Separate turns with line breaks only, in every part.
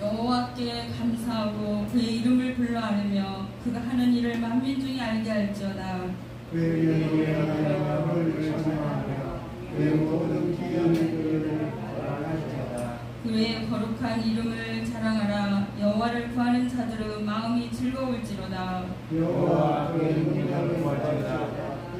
여호와께 감사하고 그의 이름을 불러 아뢰며 그가 하는 일을 만민 중에 알게 할지어다.
그의 이름을 찬양하며 그의 모든 기이한 일들을 말할지어다.
그의 거룩한 이름을 자랑하라. 여호와를 구하는 자들은 마음이 즐거울지로다.
여호와 그의 이름을 구할지어다.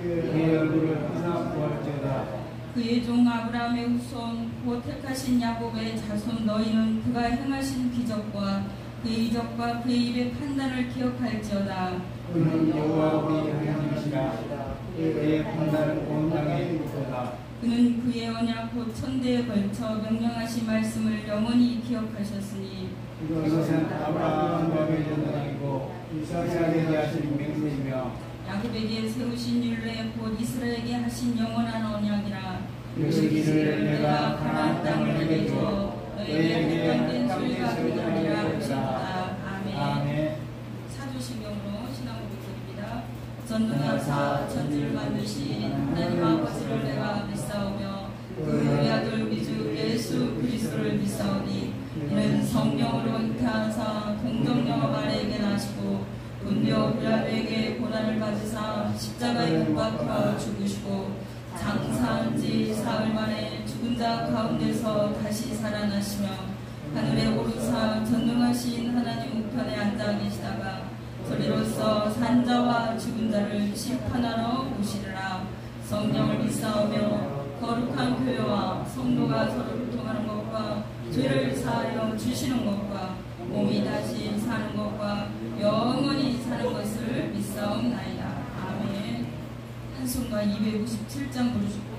그의 얼굴을 항상 구할지어다.
그의 종 아브라함의 후손 곧 택하신 야곱의 자손 너희는 그가 행하신 기적과 그의 이적과 그의 입의 판단을 기억할지어다.
그는 여호와 우리 하나님이시라. 그의 판단은 온 땅에 있도다.
그는 그의 언약 곧 천대에 걸쳐 명령하신 말씀을 영원히 기억하셨으니
이것은 아브라함과 맺은 언약이고 이삭에게 하신 맹세이며
야곱에게 세우신 율례 곧 이스라엘에게 하신 영원한 언약이라.
이르기를
내가 가나안 땅을 내게 주어 너희에게 땅된 술과 꿀을 하리라 하셨다. 아멘. 사도신경으로 신앙 고백드립니다. 전능하사 천지를 만드신 하나님 아버지를 내가 믿사오며 그 외아들 우리 주 예수 그리스도를 믿사오니 이는 성령으로 잉태하사 동정녀 아래에게 나시고 본디오 빌라도에게 고난을 받으사 십자가에 못 박혀 죽으시고 장사한 지 사흘 만에 죽은 자 가운데서 다시 살아나시며 하늘에 오르사 전능하신 하나님 우편에 앉아 계시다가 저리로서 산자와 죽은 자를 심판하러 오시리라. 성령을 믿사오며 거룩한 교회와 성도가 서로를 통하는 것과 죄를 사하여 주시는 것과 몸이 다시 사는 것과 영원히 사는 것을 믿사옵나이다. 아멘. 한송가 257장 부르시고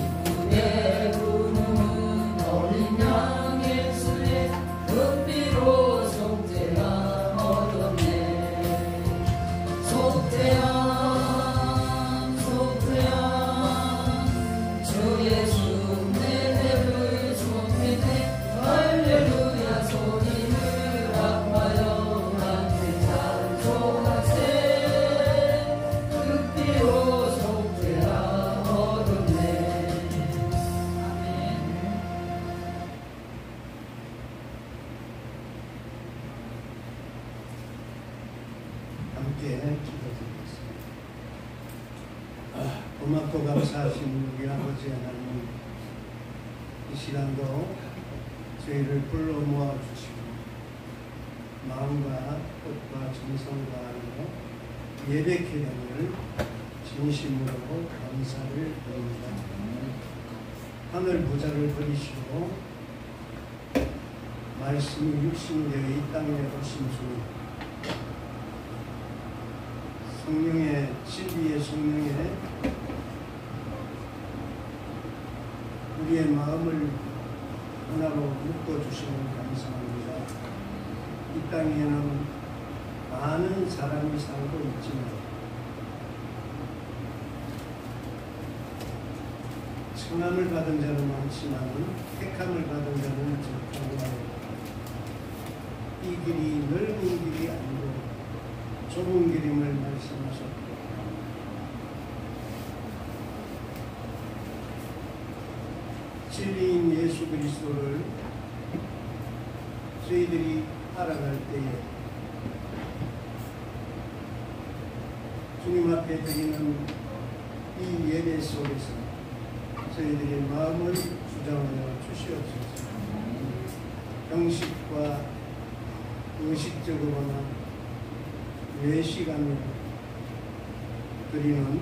기쁨의 부르는 어린 양 예수 함께 기도드리겠습니다. 고맙고 감사하신 우리 아버지 하나님, 이 시간도 저희를 불러 모아주시고 마음과 뜻과 정성과 하로 예배케 됨을 진심으로 감사를 드립니다. 하늘 보좌를 버리시고 말씀이 육신이 되어 이 땅에 오신 주, 성령의 진리의 성령에 우리의 마음을 하나로 묶어주시는 감사합니다. 이 땅에는 많은 사람이 살고 있지만 청함을 받은 자는 많지만 택함을 받은 자는 적다고. 이 길이 넓은 길이 아니고 좁은 길임을 말씀하셨고, 진리인 예수 그리스도를 저희들이 알아갈 때에 주님 앞에 드리는 이 예배 속에서 저희들의 마음을 주장하여 주시옵소서. 형식과 의식적으로나 외식하며 드리는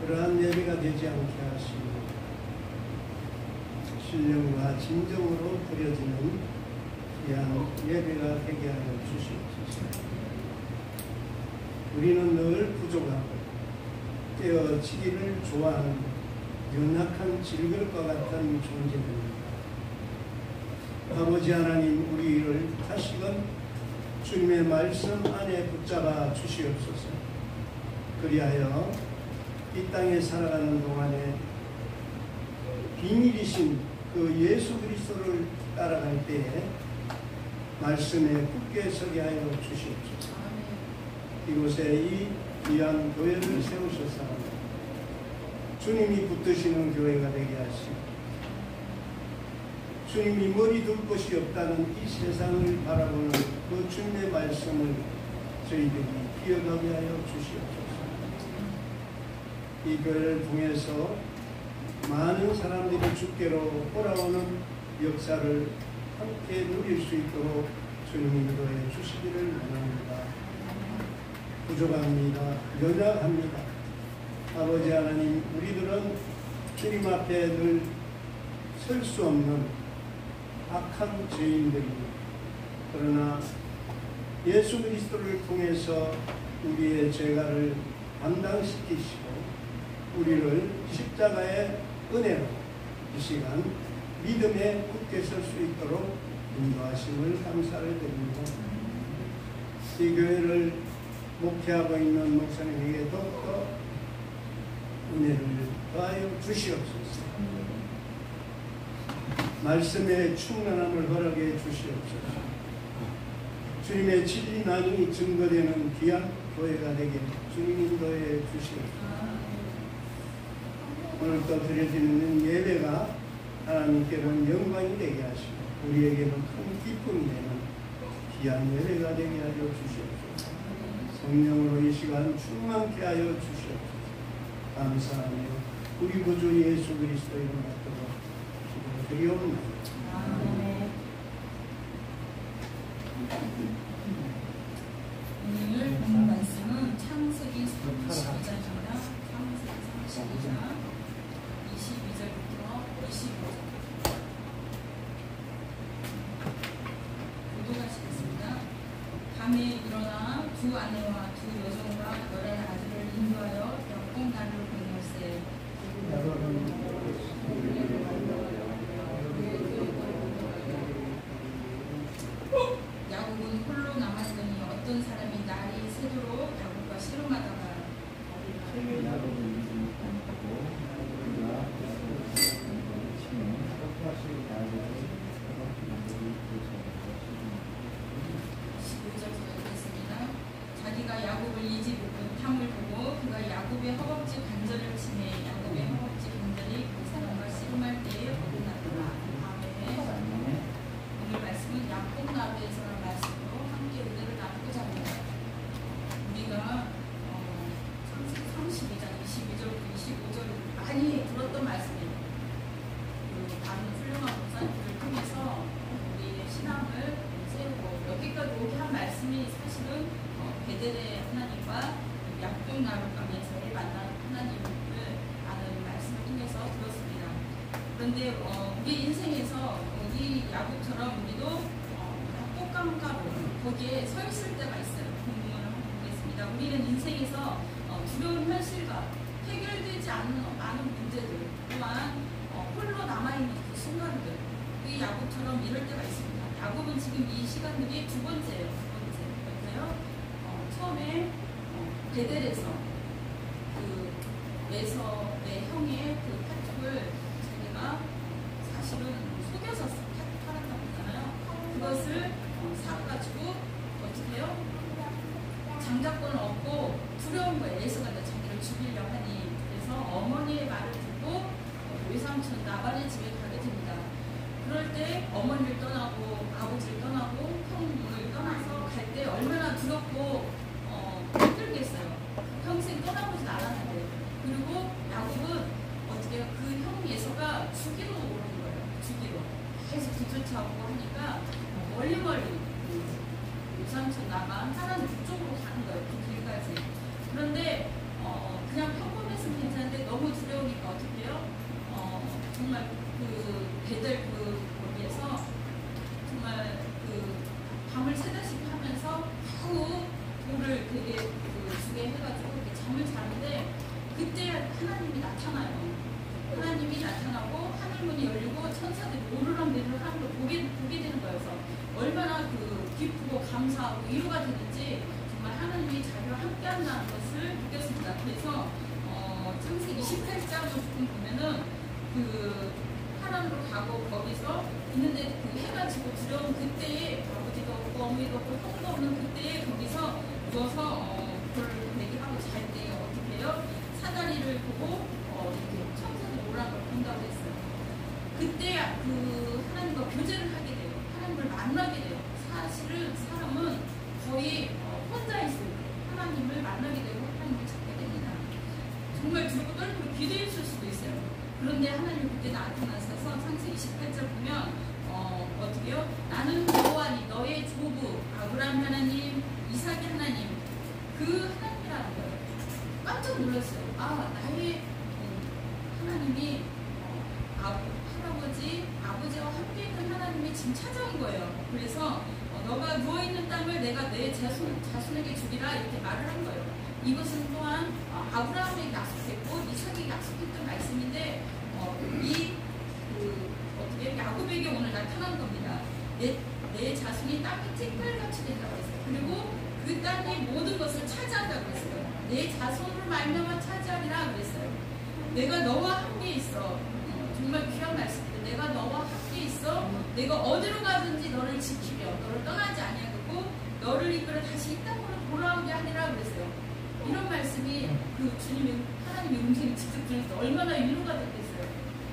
그러한 예배가 되지 않게 하시고 신령과 진정으로 드려지는 귀한 예배가 되게 하여 주시옵소서. 우리는 늘 부족하고 깨어지기를 좋아하는 연약한 질글과 같은 존재들입니다. 아버지 하나님, 우리를 다시금 주님의 말씀 안에 붙잡아 주시옵소서. 그리하여 이 땅에 살아가는 동안에 비밀이신 그 예수 그리스도를 따라갈 때에 말씀에 굳게 서게 하여 주시옵소서. 이곳에 이 귀한 교회를 세우셔서 주님이 붙드시는 교회가 되게 하시고, 주님이 머리 둘 곳이 없다는 이 세상을 바라보는 그 주님의 말씀을 저희들이 기억하게 하여 주시옵소서. 이 교회를 통해서 많은 사람들이 주께로 돌아오는 역사를 함께 누릴 수 있도록 주님이 인도해 주시기를 원합니다. 부족합니다. 연약합니다. 아버지 하나님, 우리들은 주님 앞에 늘 설 수 없는 악한 죄인들입니다. 그러나 예수 그리스도를 통해서 우리의 죄가를 감당시키시고 우리를 십자가의 은혜로 이 시간 믿음에 굳게 설 수 있도록 인도하심을 감사를 드립니다. 이 교회를 목회하고 있는 목사님에게 더욱더 은혜를 더하여 주시옵소서. 말씀의 충만함을 허락해 주시옵소서. 주님의 진리만이 증거되는 귀한 교회가 되게 주님 인도해 주시옵소서. 오늘 또 드려지는 예배가 하나님께는 영광이 되게 하시고 우리에게는 큰 기쁨이 되는 귀한 예배가 되게 하여 주시옵소서. 성령으로 이 시간 충만케 하여 주시옵소서. 감사하며 우리 구주 예수 그리스도 이름 받들어 기도드리옵나이다.
오늘 본 말씀은 창세기 32장입니다. 창세기 32장 22절부터 25절 교도하시겠습니다. 밤에 일어나 두 아내와 두 여종과 열의 아들을 인도하여 역공 나루를 건널세. 야곱은 홀로 남았더니 어떤 사람이 날이 새도록 야곱과 씨름하다가 자기가 야곱을 이집으로 탐을 보고 그가 야곱의 허벅지 관절을 치매 야곱의 허벅지 관절이 거기에 서 있을 때가 있어요. 본문을 한번 보겠습니다. 우리는 인생에서 두려운 현실과 해결되지 않는 많은 문제들 또한 홀로 남아있는 그 순간들 이 야곱처럼 이럴 때가 있습니다. 야곱은 지금 이 시간들이 두 번째예요. 처음에 베델에서 그 에서의 형의 그 파tuk을 자기가 사실은 속여서 팔았다고 했잖아요. 그것을 사가지고 어떻게 해요? 장자권을 얻고 두려운 거예요. 에서가 자기를 죽이려고 하니. 그래서 어머니의 말을 듣고 외삼촌 나발의 집에 가게 됩니다. 그럴 때 어머니를 떠나고 아버지를 떠나고 형을 떠나서 갈 때 얼마나 두렵고 힘들겠어요. 평생 떠나보진 않았는데. 그리고 야곱은 어떻게 해요? 그 형 예서가 죽이러 오는 거예요. 죽이러. 계속 뒤쫓아오고 하니까 멀리 유삼촌 나가 하나는 그쪽으로 가는 거예요. 그 길까지. 그런데 그냥 평범했으면 괜찮은데 너무 두려우니까 어떻게 해요? 정말 그 베델 그 거기에서 정말 그 밤을 새다시피 하면서 겨우 돌을 되게 주게 해가지고 이렇게 잠을 자는데 그때 하나님이 나타나요. 하나님이 나타나고 하늘문이 열리고 천사들이 오르락내리락 하는 걸 보게 되는 거여서 얼마나 그 기쁘고 감사하고 위로가 되는지 정말 하나님이 자기와 함께한다는 것을 느꼈습니다. 그래서 창세기 18장을 조금 보면은 그 하나님으로 가고 거기서 있는데 그 해가 지고 두려운 그때에 아버지도 없고 어머니도 없고 형도 없는 그때에 거기서 누워서 그걸 얘기하고 잘 때 어떻게 해요? 사다리를 보고 이렇게 천사들 오라는 걸 본다고 했어요. 그때 그 하나님과 교제를 하게 돼요. 하나님을 만나게 돼요. 사실은 사람은 거의 혼자 있을 때 하나님을 만나게 되고 하나님을 찾게 됩니다. 정말 두렵고 떨리고 기도했을 수도 있어요. 그런데 하나님이 그때 나타나셔서 창세기 18절 보면 어떻게 해요? 나는 여호와니 너의 조부 아브라함 하나님 이삭의 하나님 그 하나님이라는 거예요. 깜짝 놀랐어요. 나의 하나님이 할아버지 아버지와 함께 있는 하나님이 지금 찾아온 거예요. 그래서 너가 누워있는 땅을 내가 내 자손에게 주리라 이렇게 말을 한 거예요. 이것은 또한 아브라함에게 약속했고 이삭에게 약속했던 말씀인데 어떻게 야곱에게 오늘 나타난 겁니다. 내 자손이 땅이 찌끌같이 된다고 했어요. 그리고 그 땅의 모든 것을 차지한다고 했어요. 내 자손으로 말미암아 차지하리라 그랬어요. 내가 너와 함께 있어. 정말 귀한 말씀인데 내가 너와 함께 있어. 내가 어디로 가든지 너를 지키며 너를 떠나지 아니하고 너를 이끌어 다시 이 땅으로 돌아오게 하리라 그랬어요. 이런 말씀이 그 주님의 하나님의 음성이 직접 들려서 얼마나 위로가 됐겠어요.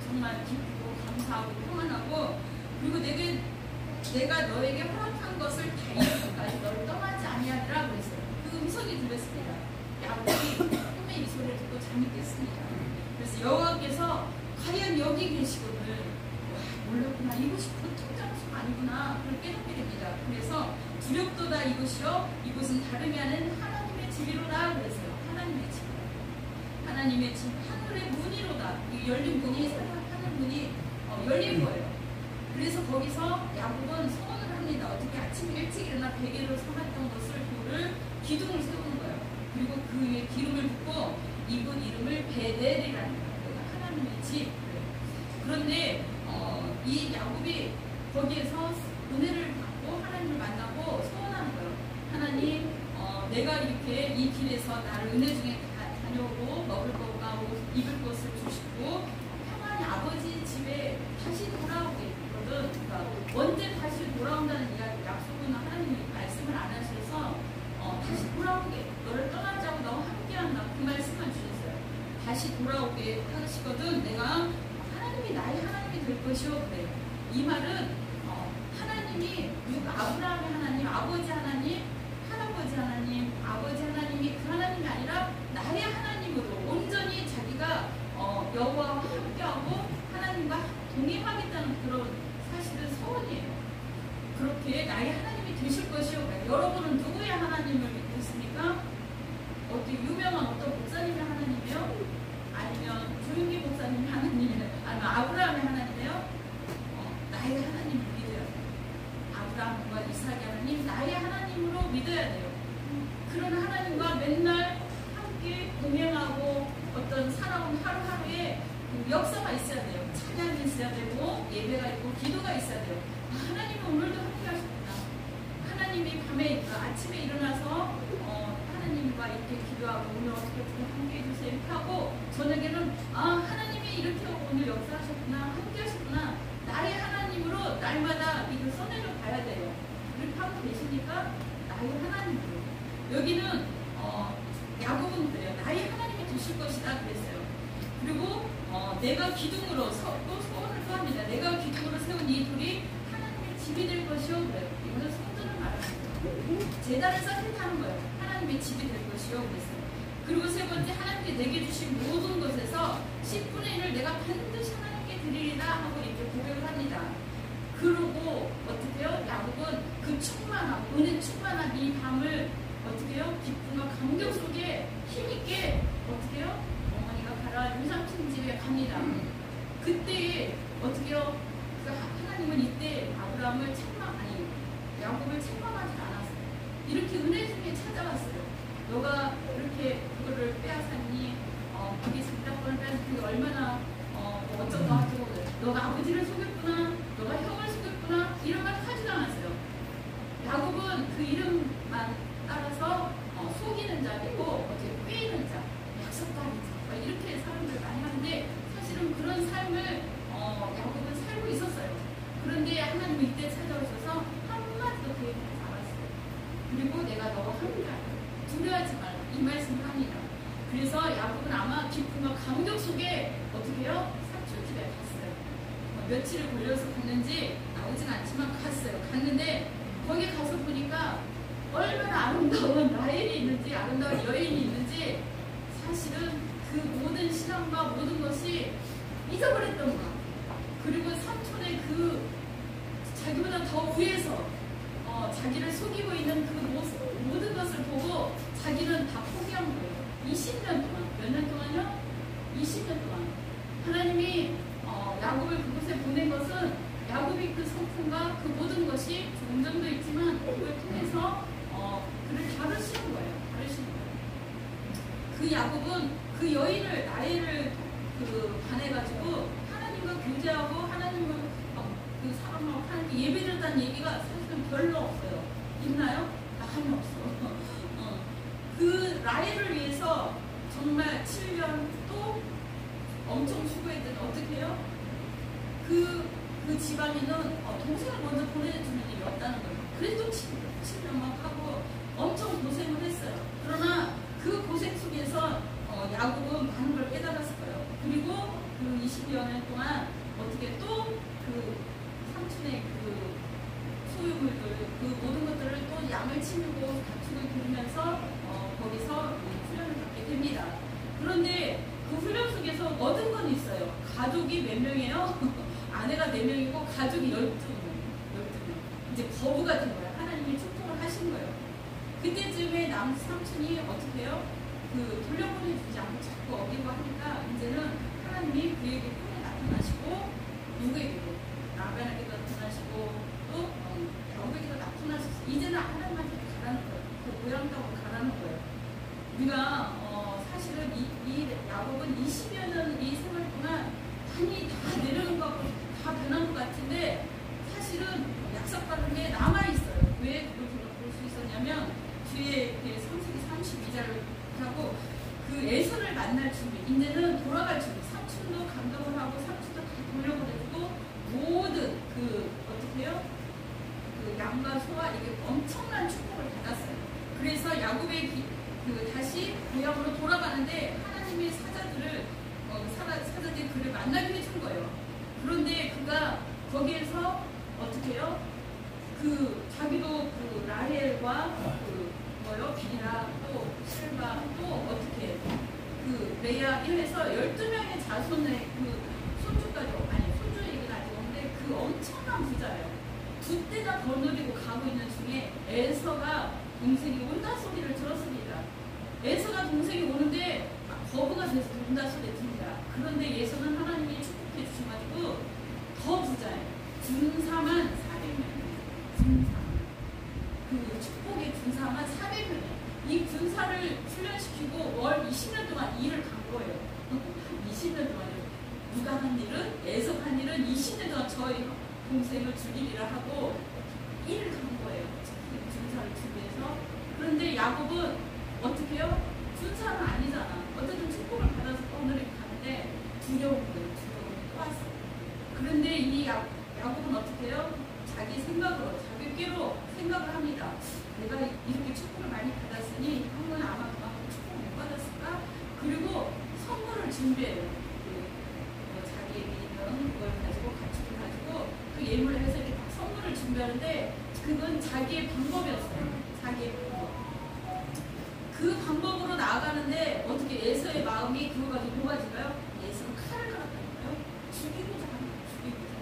정말 기쁘고 감사하고 평안하고 그리고 내가 너에게 허락한 것을 다 이루기까지 너를 떠나지 아니하리라 그랬어요. 그 음성이 들렸습니다. 야곱이 꿈에 이 소리를 듣고 잠이 깼습니다. 그래서 여호와께서 과연 여기 계시거든. 몰랐구나. 이곳이 보통 장소가 아니구나. 그걸 깨닫게 됩니다. 그래서 두렵도다 이곳이요. 이곳은 다름이 아닌 하나님의 집이로다 그랬어요. 하나님의 집. 하나님의 집. 하늘의 문이로다. 이 열린 문이 하늘 문이 열린 거예요. 그래서 거기서 야곱은 소원을 합니다. 어떻게 아침 일찍 일어나 베개로 삼았던 것을 돌을 기둥을 세우는 거예요. 그리고 그 위에 기름을 붓고 이분 이름을 베델이라는 거예요. 하나님의 집. 그런데 이 야곱이 거기에서 은혜를 받고 하나님을 만나고 소원하는 거예요. 하나님, 내가 이렇게 이 길에서 나를 은혜 중에 다녀오고 먹을 것과 입을 것을 주시고 평안히 아버지 집에 다시 돌아오게 했거든. 그러니까 언제 다시 돌아온다는 약속은 하나님이 말씀을 안 하셔서 다시 돌아오게 너를 떠나지 않고 너와 함께한다 그 말씀만 주셨어요. 다시 돌아오게 하시거든. 내가 하나님이 나의 하나님이 될 것이요. 그래요. 이 말은 하나님이 아브라함의 하나님, 아버지 하나님, 할아버지 하나님, 아버지 하나님이 그 하나님이 아니라 나의 하나님으로 온전히 자기가 여호와와 함께하고 하나님과 동행하겠다는 그런 사실은 소원이에요. 그렇게 나의 하나님이 되실 것이요. 그래요. 여러분은 누구의 하나님을 믿습니까? 어떻게 유명한 어떤 목사님의 하나님이요? 아니면 조용기 목사님의 하나님이요? 아니면 아브라함의 하나님이요? 나의 하나님을 믿어요. 아브라함과 이삭의 하나님, 나의 하나님으로 믿어야 돼요. 그런 하나님과 맨날 함께 동행하고 어떤 살아온 하루하루에 그 역사가 있어야 돼요. 찬양이 있어야 되고 예배가 있고 기도가 있어야 돼요. 하나님은 오늘도 함께 하셨구나. 하나님이 밤에 아침에 일어나서 하나님과 이렇게 기도하고 오늘 어떻게 함께 해주세요 이렇게 하고 저녁에는 하나님이 이렇게 오늘 역사하셨구나, 함께 하셨구나, 나의 하나님으로 날마다 이걸 써내려 가야 돼요. 이렇게 하고 계시니까 나의 하나님으로. 여기는 야곱은 그래요. 나의 하나님이 되실 것이다 그랬어요. 그리고 내가 기둥으로 또 소원을 토합니다. 내가 기둥으로 세운 이 돌이 하나님의 집이 될 것이요 그래요. 이거는 성전을 말하는 거예요. 제단을 쌓게 하는 거예요. 하나님의 집이 될 것이요 그랬어요. 그리고 세 번째, 하나님께 내게 주신 모든 것에서 10분의 1을 내가 반드시 하나님께 드리리라 하고 이렇게 고백을 합니다. 그리고 어떻게 해요? 야곱은 그 충만함, 은혜 충만한 이 밤을 어떻게 해요? 기쁨과 감격 속에 힘있게 어떻게 해요? 어머니가 가라 유삼촌 집에 갑니다. 그때 어떻게 해요? 하나님은 이때 아브라함을 야곱을 책망하지 않았어요. 이렇게 은혜 중에 찾아왔어요. 너가 이렇게 그거를 빼앗았니? 그게 장작권을 빼앗았니? 그게 얼마나 어쩌고 하고 너가 아버지를 속였구나, 너가 형을 속였구나, 이런 말 하지도 않았어요. 야곱은 그 이름만 따라서 속이는 자이고 어떻게 꿰이는 자, 약속가는 자, 이렇게 사람들 많이 하는데 사실은 그런 삶을 야곱은 살고 있었어요. 그런데 하나님이 이때 찾아오셔서 한마디도 그 얘기를 알았어요. 그리고 내가 너와 함께하라, 두려워하지 말라, 이 말씀을 합니다. 그래서 야곱은 아마 기쁨과 감격 속에 어떻게 해요? 삼촌 집에 갔어요. 며칠을 걸려서 갔는지 나오진 않지만 갔어요. 갔는데 거기 가서 보니까 얼마나 아름다운 라헬이 있는지, 아름다운 여인이 있는지 사실은 그 모든 신앙과 모든 것이 잊어버렸던 거야. 그리고 삼촌의 그 자기보다 더 위에서 자기를 속이고 있는 그 모습, 모든 것을 보고 자기는 다 포기한 거예요. 20년 동안. 몇 년 동안요? 20년 동안. 하나님이 야곱을 그곳에 보낸 것은 야곱이 그 성품과 그 모든 것이 좋은 점도 있지만 그걸 통해서 그를 다루시는 거예요. 그 야곱은 그 여인을, 라헬을 반해가지고 하나님과 교제하고 하나님을 그 사람하고 하나님께 예배드렸다는 얘기가 사실은 별로 없어요. 있나요? 하나님 없어. 그 라헬을 위해서 정말 7년 또 엄청 수고했더니 어떻게 해요? 그 지방에는 동생을 먼저 보내주는 일이 없다는 거예요. 그래도 7년 막 하고 엄청 고생을 했어요. 그러나 그 고생 속에서 야곱은 많은 걸 깨달았을 거예요. 그리고 그 20여 년 동안 어떻게 또 그 삼촌의 그 소유물들, 그 모든 것들을 또 양을 치우고 가축을 기르면서 거기서 훈련을 받게 됩니다. 그런데 그 훈련 속에서 얻은 건 있어요. 가족이 몇 명이에요? 아내가 4명이고 가족이 12명. 이제 거부가 된 거예요. 하나님이 축복을 하신 거예요. 그때쯤에 삼촌이 어떻게 해요? 돌려보내주지 않고 자꾸 어기고 하니까 이제는 하나님이 그에게 꿈에 나타나시고 누구에게도 라반에게도 나타나시고 또 야곱에게도 나타나셨어요. 이제는 하나님한테 가라는 거예요. 그 모양 따고 가라는 거예요. 우리가 사실은 이 야곱은 20여 년 이 생활 동안 많이 다 내려놓은 것 같고 다 변한 것 같은데 사실은 약속받은 게 남아있어요. 왜 그걸 볼 수 있었냐면 뒤에 3세기 32절을 하고 그 에서를 만날 준비, 이제는 돌아갈 준비, 삼촌도 감동을 하고 삼촌도 다 돌려보내주고 모든 어떻게 해요? 그 양과 소와 이게 엄청난 축복을 받았어요. 그래서 야곱의 다시 고향으로 돌아가는데 하나님의 사자들이 그를 만나게 해준 거예요. 그런데 그가 거기에서 어떻게 해요? 자기도 라헬과 빌라 또 실바 또 어떻게 레아 이래서 12명의 자손의 손주까지, 손주 얘기는 아직 없는데 그 엄청난 부자예요. 2대나 더 누리고 가고 있는 중에 에서가 동생이 온다 소리를 들었습니다. 에서가 동생이 오는데 거부가 돼서 온다 소리 듭니다. 그런데 예수는 하나님이 축복해 주셔가지고 더 부자예요. 군사만 400명. 축복의 군사만 400명이에요. 이 군사를 훈련시키고 월 20년 동안 일을 간 거예요. 20년 동안요. 누가 한 일은, 에서가 한 일은 20년 동안 저희 동생을 죽이리라 하고 일을 간 거예요. 군사를 준비해서. 그런데 야곱은 어떻게 해요? 군사는 아니잖아. 어쨌든 축복을 받아서 오늘에 가는데 두려운 거예요. 두려움이 또 왔어요. 그런데 이 야곱은 어떻게 해요? 자기 생각으로, 자기 꾀로 생각을 합니다. 내가 이렇게 축복을 많이 받았으니 형은 아마 그만큼 축복 못 받았을까? 그리고 선물을 준비해요. 자기에게 있는 그걸 가지고, 가축을 가지고 그 예물을 해서 이렇게 막 선물을 준비하는데 그건 자기의 방법이었어요. 자기의 방법. 그 방법으로 나아가는데 어떻게 에서의 마음이 그거 가지고 뭐가 지가요? 에서는 칼을 갈았다니까요. 죽이고자 합니다. 죽이고자.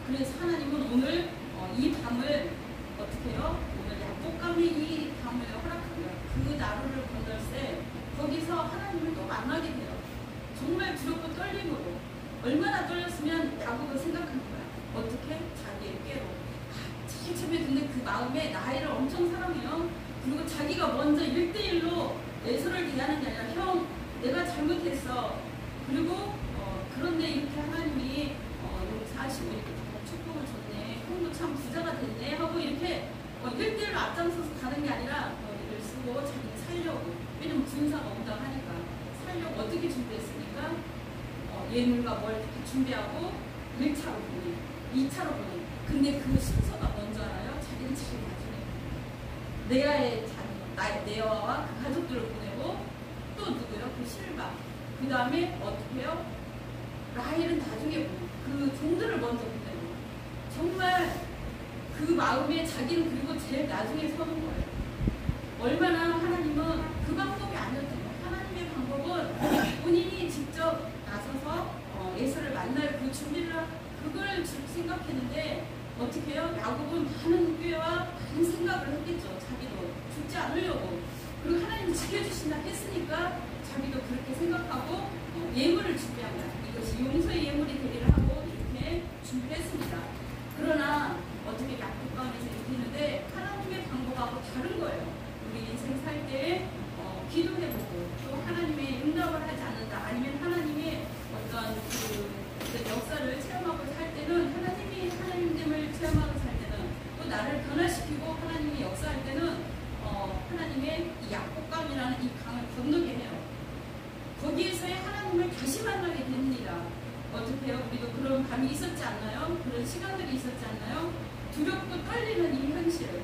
그래서 하나님은 오늘 이 밤을 어떻게 해요? 오늘 약복감이 이 밤을 허락합니다. 그 나루를 건널세 거기서 하나님을 또 만나게 돼요. 정말 두렵고 떨림으로. 얼마나 떨렸으면 야곱은 생각한 거야. 어떻게? 자기의 꾀로. 제일 처음에 근데 그 마음에 나이를 엄청 사랑해요. 그리고 자기가 먼저 1대1로 에서를 대하는 게 아니라 형 내가 잘못했어. 그리고 그런데 이렇게 하나님이 여기 45 이렇게 축복을 줬네. 형도 참 부자가 됐네 하고 이렇게 1대1로 앞장서서 가는 게 아니라 일을 쓰고 자기는 살려고. 왜냐면 군사가 온다고 하니까 살려고 어떻게 준비했습니까? 예물과 뭘 이렇게 준비하고 1차로 보내, 2차로 보내. 근데 그 순서가 뭔지 알아요? 자기는 제일 나중에 네아와 그 가족들을 보내고 또 누구요? 그 실바. 그 다음에 어떻게 해요? 라헬은 나중에 보내고 그 종들을 먼저 보내고 정말 그 마음에 자기는 그리고 제일 나중에 서는 거예요. 얼마나 하나님은 그 방법이 아니었던 거예요. 하나님의 방법은 본인이 직접 나서서 에서를 만날 그 준비를 그걸 생각했는데 어떻게 해요? 야곱은 많은 꾀와 많은 생각을 했겠죠. 자기도 죽지 않으려고. 그리고 하나님 지켜주신다 했으니까 자기도 그렇게 생각하고 예물을 준비합니다. 이것이 용서의 예물이 되기를 하고 이렇게 준비했습니다. 그러나 어떻게 약속 가운데서 이렇게 했는데 하나님의 방법하고 다른 거예요. 우리 인생 살 때에 기도해보고 또 하나님의 응답을 하지 않는다. 아니면 하나님의 어떤 그 역사를 체험하고 살 때는 하나님을 체험하고 살 때는 또 나를 변화시키고 하나님이 역사할 때는 하나님의 이 약복감이라는 이 강을 건너게 해요. 거기에서의 하나님을 다시 만나게 됩니다. 어떻게 해요? 우리도 그런 밤이 있었지 않나요? 그런 시간들이 있었지 않나요? 두렵고 떨리는 이 현실.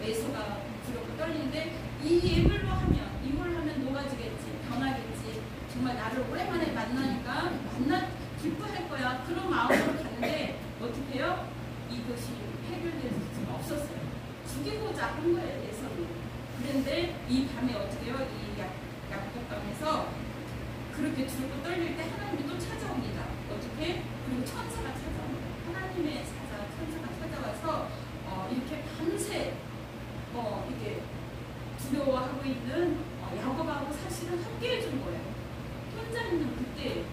에서가 두렵고 떨리는데 이 예물로 하면 이걸 하면 녹아지겠지, 변하겠지. 정말 나를 오랜만에 만나니까 기뻐할 거야. 그런 마음으로 갔는데 어떻게 해요? 이것이 해결될 수가 없었어요. 죽이고자 한 거예요, 에서는. 그런데 이 밤에 어떻게 해요? 이 약복감에서 그렇게 두렵고 떨릴 때 하나님이 또 찾아옵니다. 어떻게? 그리고 천사가 찾아옵니다. 하나님의 천사가 찾아와서 이렇게 밤새 이렇게 두려워하고 있는 야곱하고 사실은 함께 해준 거예요. 혼자 있는 그때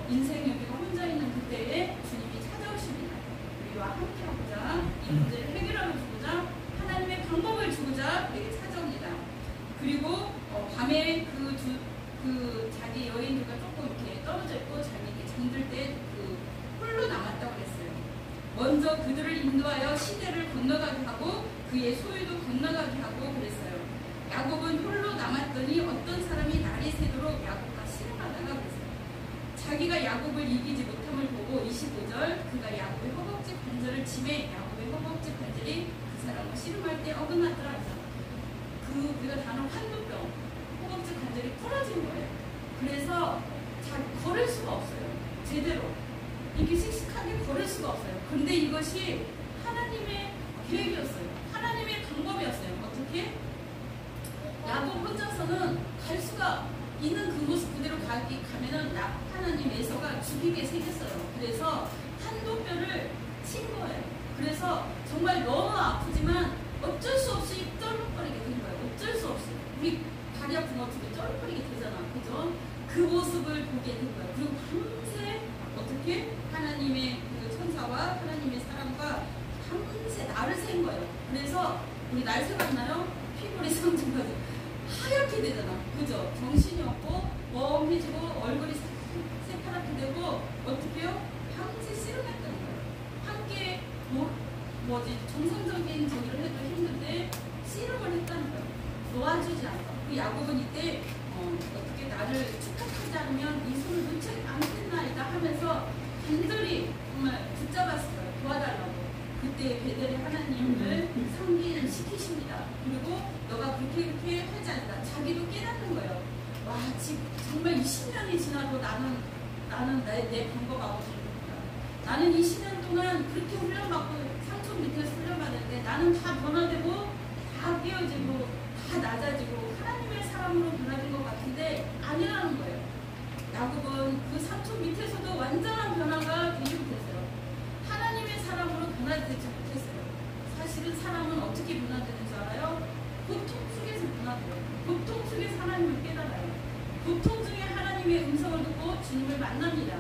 인생 여기가 혼자 있는 그때에 주님이 찾아오십니다. 우리와 함께 하고자 이 문제를 해결하고 주고자 하나님의 방법을 주고자 우리에게 찾아옵니다. 그리고 밤에 자기 여인들과 조금 이렇게 떨어져 있고 자기에게 잠들 때 홀로 남았다고 그랬어요. 먼저 그들을 인도하여 시대를 건너가게 하고 그의 소유도 건너가게 하고 그랬어요. 야곱은 홀로 남았더니 어떤 사람이 날이 새도록 야곱과 씨름하다가 그랬어요. 자기가 야곱을 이기지 못함을 보고 25절 그가 야곱의 허벅지 관절을 치매 야곱의 허벅지 관절이 그 사람과 씨름할 때 어긋났더라. 우리가 단어 환두병 허벅지 관절이 부러진 거예요. 그래서 잘 걸을 수가 없어요. 제대로 이렇게 씩씩하게 걸을 수가 없어요. 그런데 이것이 하나님의 계획이었어요. 하나님의 방법이었어요. 어떻게? 야곱 혼자서는 갈 수가 있는 그 모습 그대로 가면은 하나님에서가 죽이게 생겼어요. 그래서 한도뼈를 친 거예요. 그래서 정말 너무 아프지만 어쩔 수 없이 쩔룩거리게 된 거예요. 어쩔 수 없이. 우리 다리 아프면 어떻게 쩔룩거리게 되잖아. 그죠? 그 모습을 보게 된 거예요. 그리고 밤새 어떻게? 하나님의 그 천사와 하나님의 사람과 밤새 날을 샌 거예요. 그래서 그래서 우리 날 새봤나요? 피골이 상처가지고 하얗게 되잖아. 그죠? 정신이 없고 멍해지고 얼굴이 새파랗게 되고 어떻게 해요? 밤새 씨름했다는 거예요. 함께 정상적인 저기를 해도 힘든데 씨름을 했다는 거예요. 놓아주지 않고. 그 야곱은 이때 어떻게 나를 축복하지 않으면 이 손을 놓지 않겠나이다 하면서 간절히 정말 붙잡았어요. 도와달라고. 그때 베델의 하나님을 상기시키십니다. 그리고 너가 그렇게 하지 않는다. 자기도 깨닫는 거예요. 와, 지금 정말 20년이 지나도 나는 내 방법하고 다르구나. 나는 20년 동안 그렇게 훈련받고 상처 밑에서 훈련받는데 나는 다 변화되고 다 깨어지고 다 낮아지고 하나님의 사람으로 변화된 것 같은데 아니라는 거예요. 야곱은 그 상처 밑에서도 완전한 변화가 되지 못했어요. 하나님의 사람으로 변화되지 못했어요. 사실은 사람은 어떻게 변화되는 줄 알아요? 고통 속에서 변화돼요. 고통 속에서 하나님을 깨달아요. 고통 중에 하나님의 음성을 듣고 주님을 만납니다.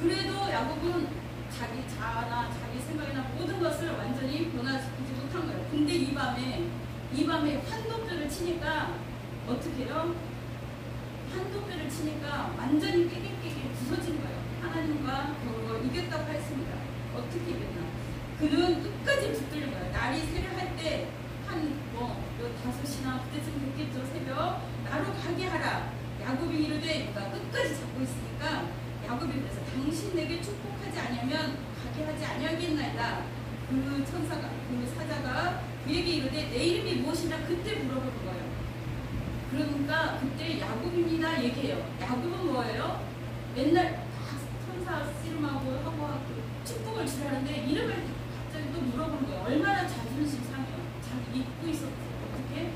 그래도 야곱은 자기 자아나 자기 생각이나 모든 것을 완전히 변화시키지 못한 거예요. 근데 이 밤에 환독들을 치니까 어떻게 해요? 환독들을 치니까 완전히 깨게 부서진 거예요. 하나님과 겨우 이겼다고 했습니다. 어떻게 이겼나? 그는 끝까지 붙들린 거예요. 날이 세려할 때 한 5시나 그때쯤 됐겠죠. 새벽 나로 가게 하라. 야곱이 이르되 그가 끝까지 잡고 있으니까 야곱이 그래서 당신 내게 축복하지 아니하면 가게 하지 아니하겠나이다. 그 천사가 그 사자가 그에게 이르되 내 이름이 무엇이냐 그때 물어보는 거예요. 그러니까 그때 야곱입니다 얘기해요. 야곱은 뭐예요? 맨날 천사 씨름하고 하고 축복을 주라는데 이름을 갑자기 또 물어보는 거예요. 얼마나 자존심 상해요. 자기 믿고 있었어요. 어떻게?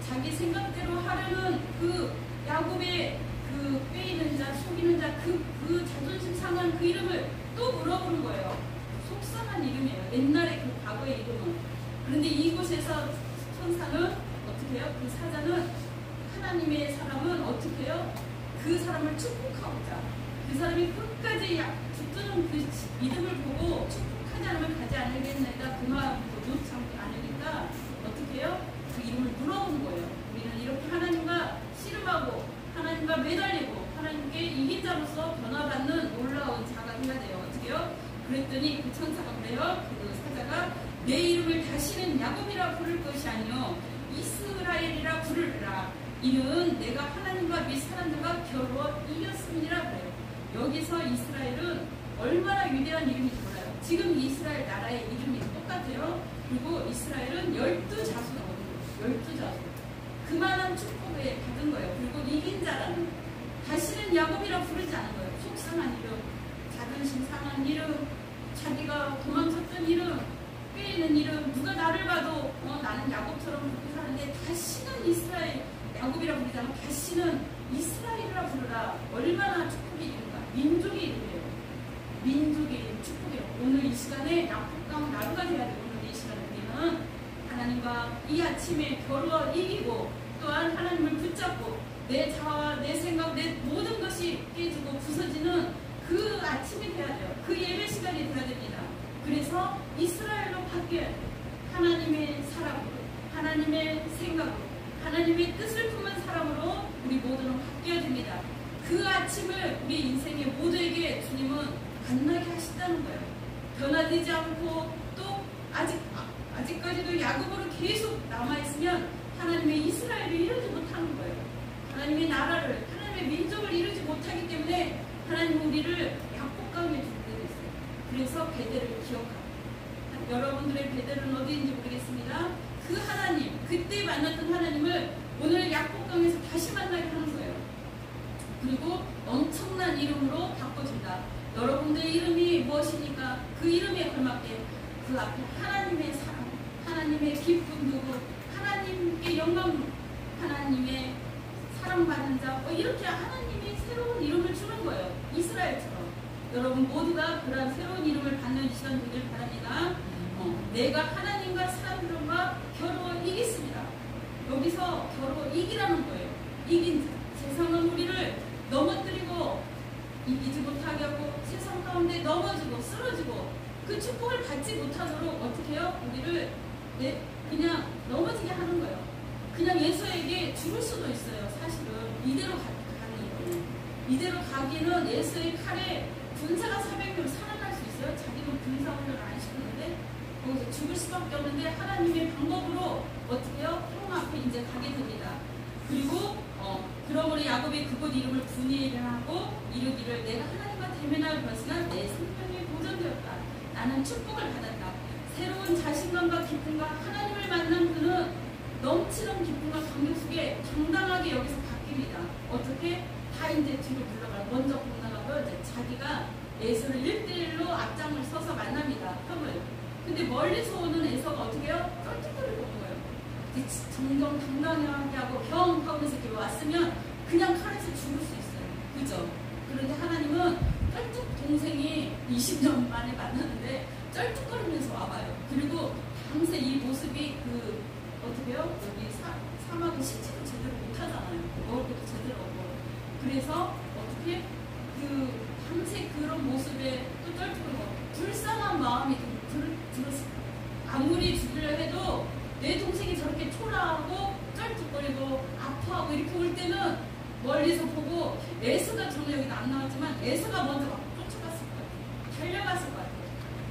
자기 생각대로 하려는 그 야곱의 그 빼이는 자, 속이는 자, 그 자존심 상한 그 이름을 또 물어보는 거예요. 속상한 이름이에요. 옛날에 그 과거의 이름은. 그런데 이곳에서 천사는 어떻게 해요? 그 사자는 하나님의 사람은 어떻게 해요? 그 사람을 축복하고자. 그 사람이 끝까지 붙드는 그 믿음을 보고 축복하지 않으면 가지 않겠나이다. 그 마음으로 놓지 않으니까 어떻게 해요? 그 이름을 물어보는 거예요. 우리는 이렇게 하나님과 씨름하고 하나님과 매달리고 하나님께 이긴 자로서 변화받는 놀라운 자가 해야 돼요. 어떻게요? 그랬더니 그 천사가 그래요. 그 사자가 내 이름을 다시는 야곱이라 부를 것이 아니요 이스라엘이라 부르리라. 이는 내가 하나님과 및 사람들과 겨루어 이겼음이니라 그래요. 여기서 이스라엘은 얼마나 위대한 이름인지 몰라요. 지금 이스라엘 나라의 이름이 똑같아요. 그리고 이스라엘은 12자수거든요. 12자수. 그만한 축복을 받은 거예요. 그리고 이긴 자라는. 다시는 야곱이라 부르지 않은 거예요. 속상한 이름, 자존심 상한 이름, 자기가 도망쳤던 이름, 빼이는 이름, 누가 나를 봐도 나는 야곱처럼 그렇게 사는데 다시는 이스라엘, 야곱이라 부르지 않고 다시는 이스라엘이라 부르라. 얼마나 축복이 이름인가. 민족의 이름이에요. 민족의 이름, 축복이에요. 오늘 이 시간에 야곱강 나루가 돼야 돼요. 오늘 이 시간에 우리는 하나님과 이 아침에 겨루어 이기고 또한 하나님을 붙잡고 내 자아, 내 생각, 내 모든 것이 깨지고 부서지는 그 아침이 돼야 돼요. 그 예배 시간이 돼야 됩니다. 그래서 이스라엘로 바뀌어야 돼요. 하나님의 사람으로, 하나님의 생각으로, 하나님의 뜻을 품은 사람으로 우리 모두는 바뀌어야 됩니다. 그 아침을 우리 인생의 모두에게 주님은 만나게 하신다는 거예요. 변화되지 않고 또 아직까지도 야곱으로 계속 남아있으면 하나님의 이스라엘을 이루지 못하는 거예요. 하나님의 나라를, 하나님의 민족을 이루지 못하기 때문에 하나님 우리를 약복강에 두게 됐어요. 그래서 베델을 기억합니다. 여러분들의 베델은 어디인지 모르겠습니다. 그 하나님, 그때 만났던 하나님을 오늘 약복강에서 다시 만나게 하는 거예요. 그리고 엄청난 이름으로 바꿔준다. 여러분들의 이름이 무엇이니까 그 이름에 걸맞게 그 앞에 하나님의 사랑, 하나님의 기쁜 누구, 하나님께 영광, 하나님의 사랑받는 자, 이렇게 하나님이 새로운 이름을 주는 거예요. 이스라엘처럼. 여러분 모두가 그런 새로운 이름을 받는 시간 되길 바랍니다. 내가 하나님과 사람들과 겨루어 이기습니다. 여기서 겨루어 이기라는 거예요. 이긴 자. 세상은 우리를 넘어뜨리고 이기지 못하게 하고 세상 가운데 넘어지고 쓰러지고 그 그 축복을 받지 못하도록 어떻게 해요? 우리를 그냥 넘어지게 하는 거예요. 그냥 예수에게 죽을 수도 있어요. 사실은 이대로 가는 거예요. 이대로 가기는 예수의 칼에 군사가 400명 살아날 수 있어요. 자기는 군사 훈련을 안 시키는데 거기서 죽을 수밖에 없는데 하나님의 방법으로 어떻게 해요? 형 앞에 이제 가게 됩니다. 그리고 그러므로 야곱이 그곳 이름을 분이라 하고 이르기를 내가 하나님과 대면할 것이나 내 생명이 보존되었다. 나는 축복을 받았다. 새로운 자신감과 기쁨과 하나님을 만난 그는 넘치는 기쁨과 감격 속에 당당하게 여기서 바뀝니다. 어떻게? 다 이제 뒤로 물러가 먼저 건너가고 이제 자기가 에서를 1대1로 앞장을 서서 만납니다. 형을. 근데 멀리서 오는 에서가 어떻게 해요? 쩔뚝거리고 오는 거예요. 정정 당당하게 하고 형 하면서 이렇게 왔으면 그냥 칼에서 죽을 수 있어요. 그죠? 그런데 하나님은 쩔뚝 동생이 20년 만에 만났는데 쩔뚝거리면서 와봐요. 그리고 밤새 이 모습이 어떻게 해요? 여기 사막은 씻지도 제대로 못하잖아요. 먹을 것도 제대로 없고. 그래서 어떻게 밤새 그런 모습에 또 쩔뚝거리고 불쌍한 마음이 들었을 거예요. 아무리 죽으려 해도 내 동생이 저렇게 초라하고 쩔뚝거리고 아파하고 이렇게 올 때는 멀리서 보고 에서가 저는 여기는 안 나왔지만 에서가 먼저 막 쫓아갔을 것 같아요. 달려갔을 것 같아요.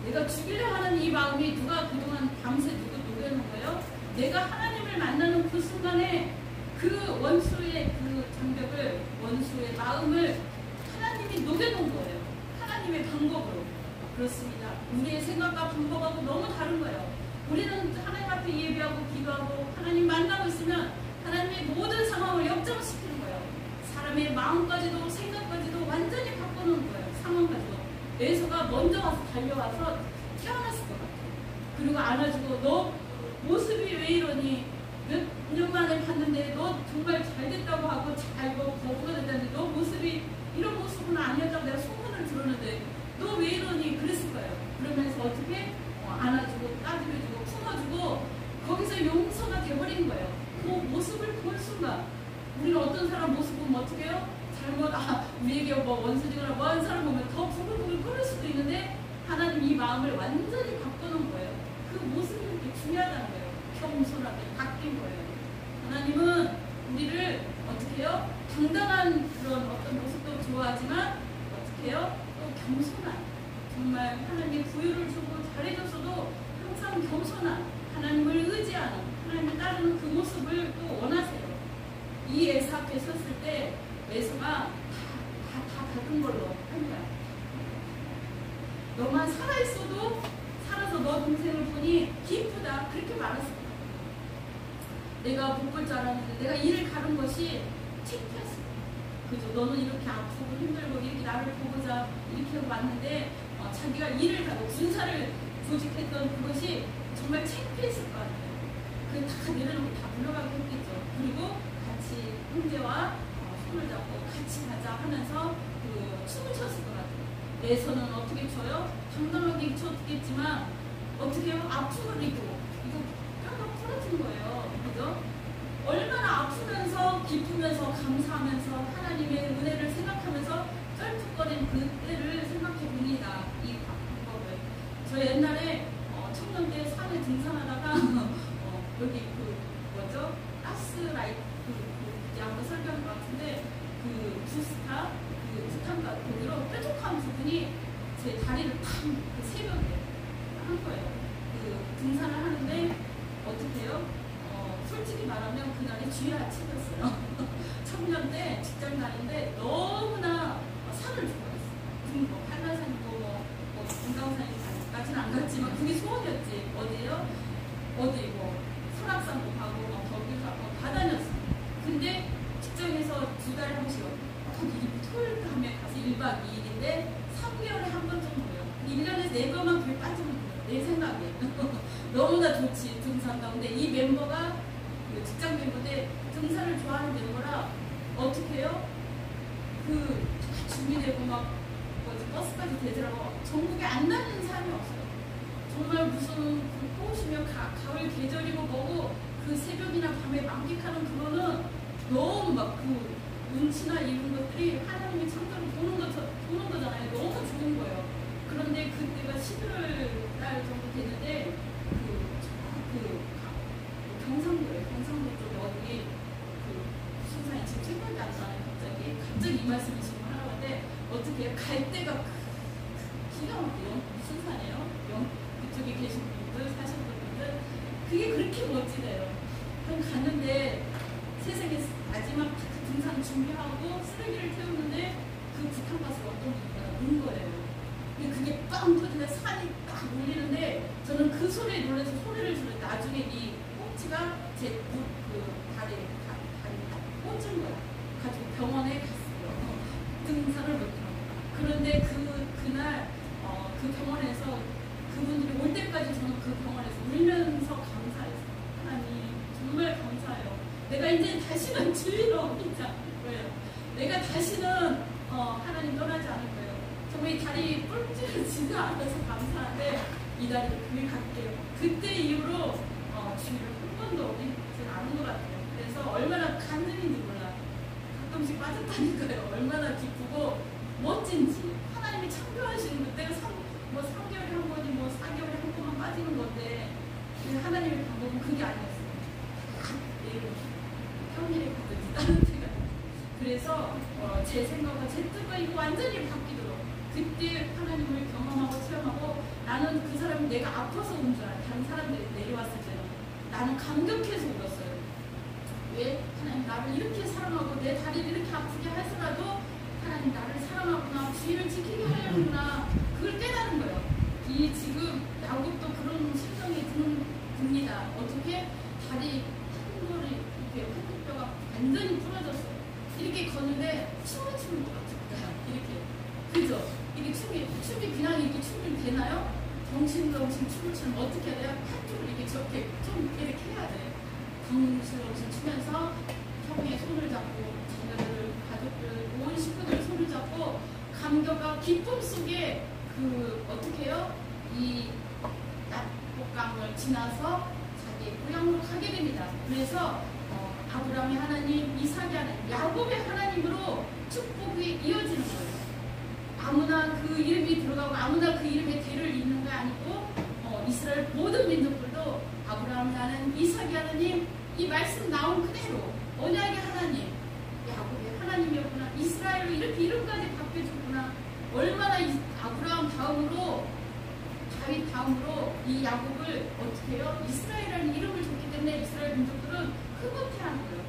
내가 죽이려 하는 이 마음이 누가 그동안 밤새 누구 녹여놓은 거예요? 내가 하나님을 만나는 그 순간에 그 원수의 그 장벽을 원수의 마음을 하나님이 녹여놓은 거예요. 하나님의 방법으로. 그렇습니다. 우리의 생각과 방법하고 너무 다른 거예요. 우리는 하나님 앞에 예배하고 기도하고 하나님 만나고 있으면 하나님의 모든 상황을 역전시키는 거예요. 사람의 마음까지도 생각까지도 완전히 바꿔놓은 거예요. 상황까지도. 에서가 먼저 와서 달려와서 태어났을 것 같아요. 그리고 안아주고 너 모습이 왜 이러니? 몇 년 만에 봤는데 너 정말 잘 됐다고 하고 잘 거부가 됐다는데 너 모습이 이런 모습은 아니었다고 내가 소문을 들었는데 너 왜 이러니? 그랬을 거예요. 그러면서 어떻게 안아주고 따뜻해주고 품어주고 거기서 용서가 돼버린 거예요. 그 모습을 본 순간 우리는 어떤 사람 모습 보면 어떻게 해요? 잘못 우리에게 원수지거나 뭐하는 사람 보면 더 부글부글 끓을 수도 있는데 하나님 이 마음을 완전히 바꿔놓은 거예요. 그 모습이 이렇게 중요하다는 거예요. 겸손하게 바뀐 거예요. 하나님은 우리를 어떻게 해요? 당당한 그런 어떤 모습도 좋아하지만 어떻게 해요? 또 겸손한 정말 하나님의 부유를 주고 잘해줬어도 항상 겸손한 하나님을 의지하는 하나님을 따르는 그 모습을 또 원하세요. 이 에서 앞에 섰을 때 에서가 다 받은 걸로 한 거야. 너만 살아있어도 살아서 너 동생을 보니 기쁘다 그렇게 말했어. 내가 못 볼 줄 알았는데 내가 이를 가른 것이 창피했어. 그죠? 너는 이렇게 아프고 힘들고 이렇게 나를 보고자 이렇게 하고 왔는데 자기가 일을 가고 군사를 조직했던 그것이 정말 창피했을 것 같아요. 그 다 내려놓고 다 물러가게 했겠죠. 그리고 같이 형제와 손을 잡고 같이 가자 하면서 춤을 췄을 것 같아요. 에서는 어떻게 춰요? 당당하게 췄겠지만 어떻게 해요? 아픔을 이고 이거 뼈가 부러진 거예요. 그죠? 얼마나 아프면서 기쁘면서 감사하면서 하나님의 은혜를 생각하면서 쩔뚝거린 그때를 생각해 봅니다. 이 방법을. 저 옛날에 청년 때 산에 등산하다가 여기 가스라이트 이제 한번 설교한 것 같은데 부스타 부탄가 거기로 뾰족한 부분이 제 다리를 새벽에 한 거예요. 등산을 하는데 어떻게 해요? 솔직히 말하면 그날이 주일 아침이었어요. 청년 때 직장 다니는데 너무나 산을 좋아했어요. 한라산이고 금강산까지는 안 갔지만 그게 소원이었지. 어디예요? 어디 설악산도 가고 거기 가고 다 다녔어요. 근데 직장에서 2달에 한 번씩 토요일 밤에 가서 1박 2일인데 3개월에 한 번 정도예요. 1년에 4번만 길 빠지면 돼요. 내 생각에. 너무나 좋지 등산가. 근데 이 멤버가 직장 멤버인데 등산을 좋아하는 멤버라 어떻게 해요? 준비되고 버스까지 대더라고. 전국에 안 다니는 사람이 없어요. 정말 무슨 꽃이며 가을 계절이고 뭐고 그 새벽이나 밤에 만끽하는 그거는 너무 운치나 이런 것들이 하나님의 창조를 보는 거잖아요. 너무 좋은 거예요. 그런데 그때가 11월 갈 데가 기가 막혀요. 무슨 산이에요? 그쪽에 계신 분들, 사신 분들 그게 그렇게 멋지대요. 그럼 갔는데 세상에 마지막 등산 준비하고 쓰레기를 태우는데 그 부탄가스가 어떤 분이가 는 거예요. 근데 그게 빵 터지는데 산이 딱 울리는데 저는 그 소리에 놀라서 소리를 지르는데 나중에 이 꼭지가 제 다리에 꽂은 거야. 가지고 병원에 갔어요. 등산을 못하고. 그런데 그날 그 병원에서 그분들이 올 때까지 저는 그 병원에서 울면서 감사했어요. 하나님 정말 감사해요. 내가 이제 다시는 주의로 옮기지 않을 거예요. 내가 다시는 하나님 떠나지 않을 거예요. 정말 이 다리 뿔질지도 않아서 감사한데 이 다리를 그리 갈게요. 그때 이후로 주의를 한 번도 옮기지 않은 것 같아요. 그래서 얼마나 간증인지 몰라. 가끔씩 빠졌다니까요. 얼마나 기쁘고 멋진지. 하나님이 창조하시는 것 내가 3개월에 한 번이 4개월에 한 번만 빠지는 건데 하나님의 방법은 그게 아니었어요. 평일에 가든지 다른 때가. 그래서 제 생각과 제 뜻과 이거 완전히 바뀌도록 그때 하나님을 경험하고 체험하고 나는 그 사람이 내가 아파서 온 줄 알아. 다른 사람들이 내려왔을 때는 나는 감격해서 울었어요. 왜? 하나님 나를 이렇게 사랑하고 내 다리를 이렇게 아프게 하더라도 하나님 나를 사랑하구나. 주의를 지키게 하려구나. 그걸 깨달은 거예요. 이 지금 야곱도 그런 심정이 듭니다. 어떻게 다리 한 돌이 이렇게 한쪽뼈가 완전히 부러졌어요. 이렇게 걷는데 춤을 추는 것 같아요. 이렇게 그죠? 이게 춤이 그냥 이렇게 춤이 되나요? 덩신덩신 춤을 추면 어떻게 해야 돼요? 한쪽을 이렇게 저렇게 좀 이렇게 해야 돼요. 덩신덩신 추면서 형의 손을 잡고 자녀들, 가족들, 온 식구들 손을 잡고 감격과 기쁨 속에 어떻게 해요? 이 낙복강을 지나서 자기 고향으로 가게 됩니다. 그래서 아브라함의 하나님, 이삭의 하나님, 야곱의 하나님으로 축복이 이어지는 거예요. 아무나 그 이름이 들어가고 아무나 그 이름에 대를 잇는 게 아니고 이스라엘 모든 민족들도 아브라함의 하나님, 이삭의 하나님 이 말씀 나온 그대로 언약의 하나님, 야곱의 하나님이었구나. 이스라엘로 이렇게 이름까지 바뀌어졌구나. 얼마나 아브라함 다음으로 다윗 다음으로 이 야곱을 어떻게 해요? 이스라엘이라는 이름을 줬기 때문에 이스라엘 민족들은 흐뭇해하는 거예요.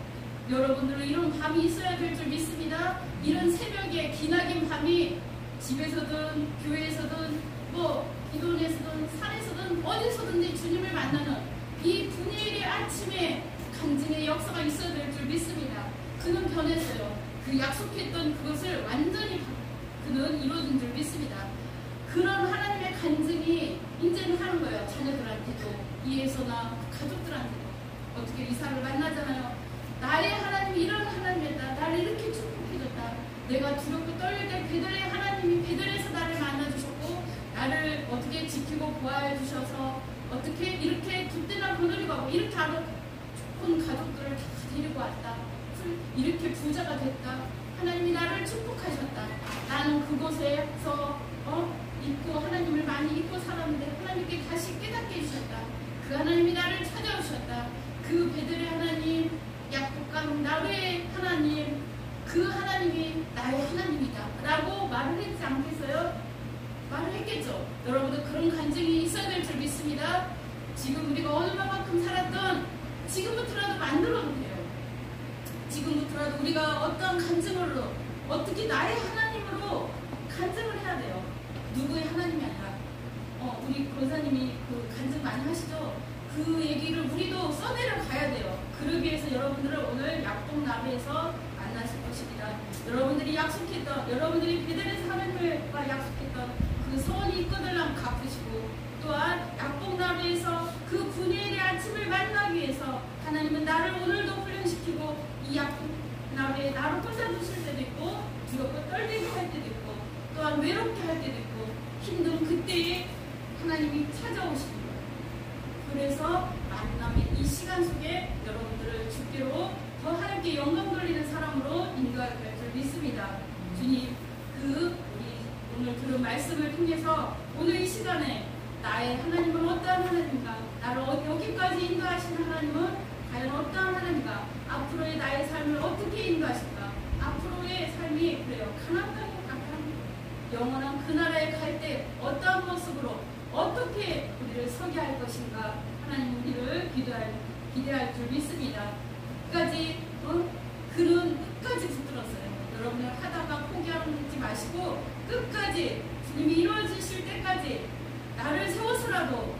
여러분들은 이런 밤이 있어야 될 줄 믿습니다. 이런 새벽에 기나긴 밤이 집에서든 교회에서든 기도원에서든 산에서든 어디서든지 주님을 만나는 이 분야일의 아침에 간증의 역사가 있어야 될 줄 믿습니다. 그는 변했어요. 그 약속했던 그것을 완전히 그는 이루어진 줄 믿습니다. 그런 하나님의 간증이 이제는 하는 거예요. 자녀들한테도 이에서나 가족들한테도. 어떻게 이삭을 만나잖아요. 나의 하나님이 이런 하나님이었다. 나를 이렇게 축복해줬다. 내가 두렵고 떨릴 때 베들의 하나님이 베들에서 나를 만나주셨고 나를 어떻게 지키고 보호해 주셔서 어떻게 이렇게 두 때나 거느리고 하고 이렇게 아주 좋은 가족들을 다 데리고 왔다. 이렇게 부자가 됐다. 하나님이 나를 축복하셨다. 나는 그곳에서 잊고 하나님을 많이 잊고 살았는데 하나님께 다시 깨닫게 해주셨다. 그 하나님이 나를 찾아오셨다. 그 베들의 하나님, 약복강 나의 하나님, 그 하나님이 나의 하나님이다 라고 말을 했지 않겠어요? 말을 했겠죠. 여러분들 그런 간증이 있어야 될 줄 믿습니다. 지금 우리가 얼마만큼 살았던 지금부터라도 만들어도 돼요. 지금부터라도 우리가 어떤 간증으로 어떻게 나의 하나님으로 간증을 해야 돼요. 누구의 하나님이 아니라 우리 권사님이 그 간증 많이 하시죠. 그 얘기를 우리도 써내려 가야 돼요. 그러기 위해서 여러분들을 오늘 약복나베에서 만나실 것입니다. 여러분들이 약속했던 여러분들이 베들에서 하나님과 약속했던 그 서원이 이끌어달라면 갚으시고 또한 약복나베에서 그 분야일의 아침을 만나기 위해서 하나님은 나를 오늘도 훈련시키고 이 약복나베에 나로 꽂아주실 때도 있고 두렵고 떨리게 할 때도 있고 또한 외롭게 할 때도 있고 힘든 그때에 하나님이 찾아오시는 거예요. 그래서 만남의 이 시간 속에 여러분들을 주께로 더 하나님께 영광 돌리는 사람으로 인도할 줄 믿습니다. 주님, 우리 오늘 들은 말씀을 통해서 오늘 이 시간에 나의 하나님은 어떠한 하나님인가, 나를 여기까지 인도하시는 하나님은 과연 어떠한 하나님인가, 앞으로의 나의 삶을 어떻게 인도하실까, 앞으로의 삶이 그래요. 가나안 땅에 가게 합니다. 영원한 그 나라에 갈 때 어떠한 모습으로 어떻게 우리를 서게 할 것인가 하나님 우리를 기대할 줄 믿습니다. 끝까지 그는 끝까지 붙들었어요. 여러분들 하다가 포기하지 마시고 끝까지 주님이 이루어지실 때까지 나를 세워서라도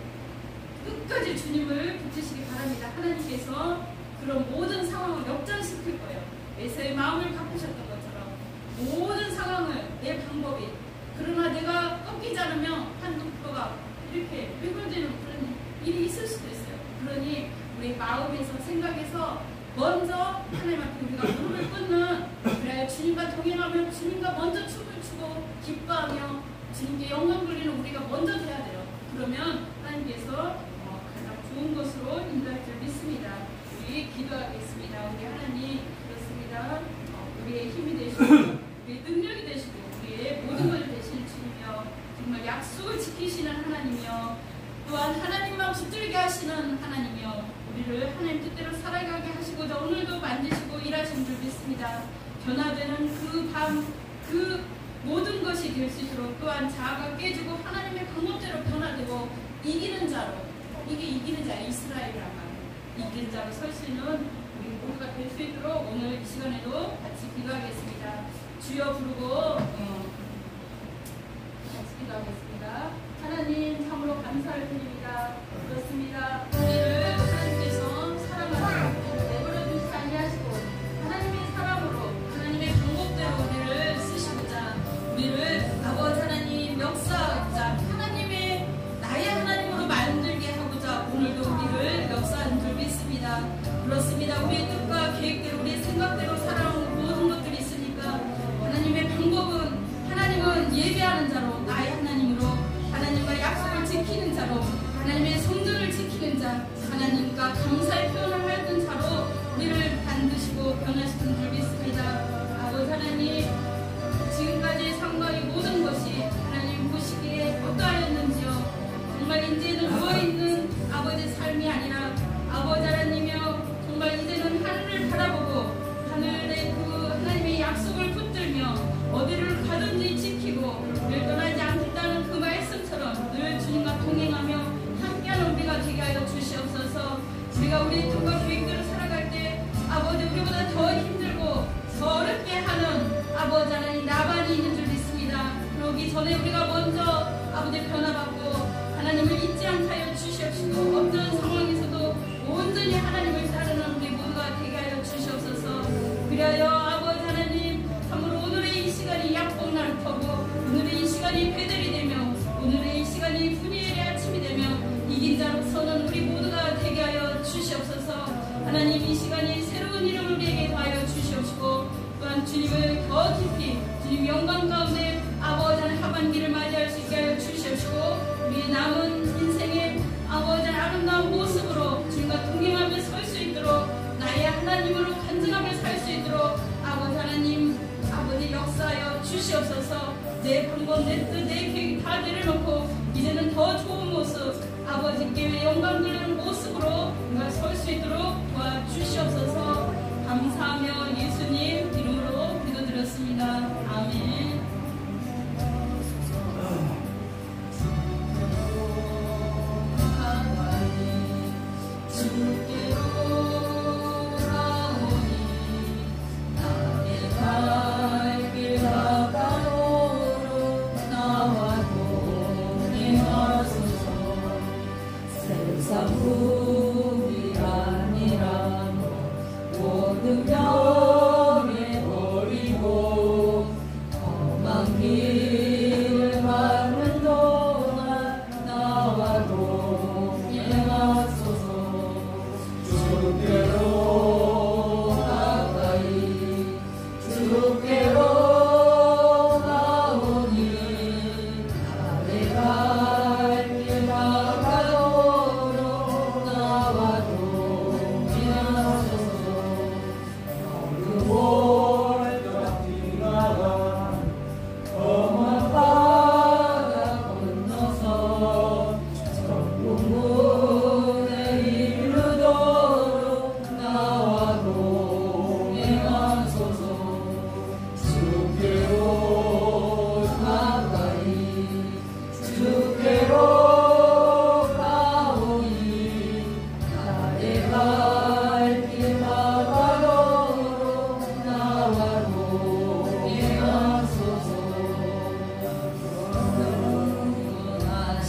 끝까지 주님을 붙드시기 바랍니다. 하나님께서 그런 모든 상황을 역전시킬 거예요. 에서의 마음을 바꾸셨던 것처럼 모든 상황을 내 방법이 그러나 내가 꺾이지 않으면 한두 프로가 이렇게 삐뚤어지는 그런 일이 있을 수도 있어요. 그러니 우리 마음에서 생각해서 먼저 하나님 앞에 우리가 무릎을 꿇는 그래 주님과 동행하며 주님과 먼저 춤을 추고 기뻐하며 주님께 영광 돌리는 우리가 먼저 돼야 돼요. 그러면 하나님께서 가장 좋은 것으로 인도할 줄 믿습니다. 우리 기도하겠습니다. 우리 하나님 그렇습니다. 우리의 힘이 되시고 우리의 능력이 되시고 우리의 모든 것을 되시는 주님이여 정말 약속을 지키시는 하나님이여 또한 하나님만 붙들게 하시는 하나님이여 우리를 하나님 뜻대로 살아가게 하시고자 오늘도 만드시고 일하신 줄 믿습니다. 변화되는 그 밤 그 모든 것이 될 수 있도록 또한 자아가 깨지고 하나님의 방법대로 변화되고 이기는 자로 이게 이기는 자 이스라엘이란 말이에요. 이기는 자로 설 수 있는 우리 모두가 될 수 있도록 오늘 이 시간에도 같이 기도하겠습니다. 주여 부르고 같이 기도하겠습니다. 하나님 참으로 감사를 드립니다. 그렇습니다. 우리를 하나님께서 사랑하시고 내버려 두시지 아니하시고 하나님의 사랑으로 하나님의 방법대로 우리를 쓰시고자 우리를 아버지 하나님 역사하고자 하나님의 나의 하나님으로 만들게 하고자 오늘도 우리를 역사하는 줄 믿습니다. 그렇습니다. 우리의 뜻과 계획대로 우리의 생각대로 살아온 모든 것들이 있으니까 하나님의 방법은 하나님은 예배하는 자로 나의 하나님으로 하나님과 약속을 지키는 자로 하나님의 성전을 지키는 자 하나님과 감사의 표현을 하였던 자로 우리를 만드시고 변화시킨 줄 믿습니다. 아버지 하나님 지금까지의 삶과의 모든 것이 하나님 보시기에 어떠하였는지요. 정말 이제는 누워있는 아버지의 삶이 아니라 아버지 하나님이여 정말 이제는 하늘을 바라보고 하늘의 그 하나님의 약속을 붙들며 어디를 가든지 지키고 늘 떠나지 않겠다는 그 말씀처럼 늘 주님과 동행하며 함께하는 우리가 되게 하여 주시옵소서. 우리가 우리의 뜻과 계획대로 살아갈 때 아버지 우리보다 더 힘들고 더 어렵게 하는 아버지 하나님 나만이 있는 줄 믿습니다. 그러기 전에 우리가 먼저 아버지 변화받고 하나님을 잊지 않게 하여 주시옵시고 어떤 상황에서도 온전히 하나님을 따르는 우리 모두가 되게 하여 주시옵소서. 그리하여 아버지 하나님 참으로 오늘의 이 시간이 약복날 터고 오늘의 이 시간이 배들이 되며 오늘의 이 시간이 분이엘의 아침이 되며 이긴 자로서는 우리 모두가 되게 하여 주시옵소서. 하나님 이 시간이 새로운 이름을 우리에게 더하여 주시옵시고 또한 주님을 더 깊이 주님 영광 가운데 아버지 하나님 하반기를 맞이할 수 있게 하여 주시옵시고 우리의 남은 인생의 아버지 아름다운 모습으로 주님과 동행하며 설 수 있도록 나의 하나님으로 간증하며 살 수 있도록 아버지 하나님 아버지 역사하여 주시옵소서. 내 방법 내 뜻 내 계획 다 내려놓고 이제는 더 좋은 모습 아버지께 영광 돌리는 모습으로 우리가 설 수 있도록 도와주시옵소서. 감사하며 예수님 이름으로 기도드렸습니다. 아멘.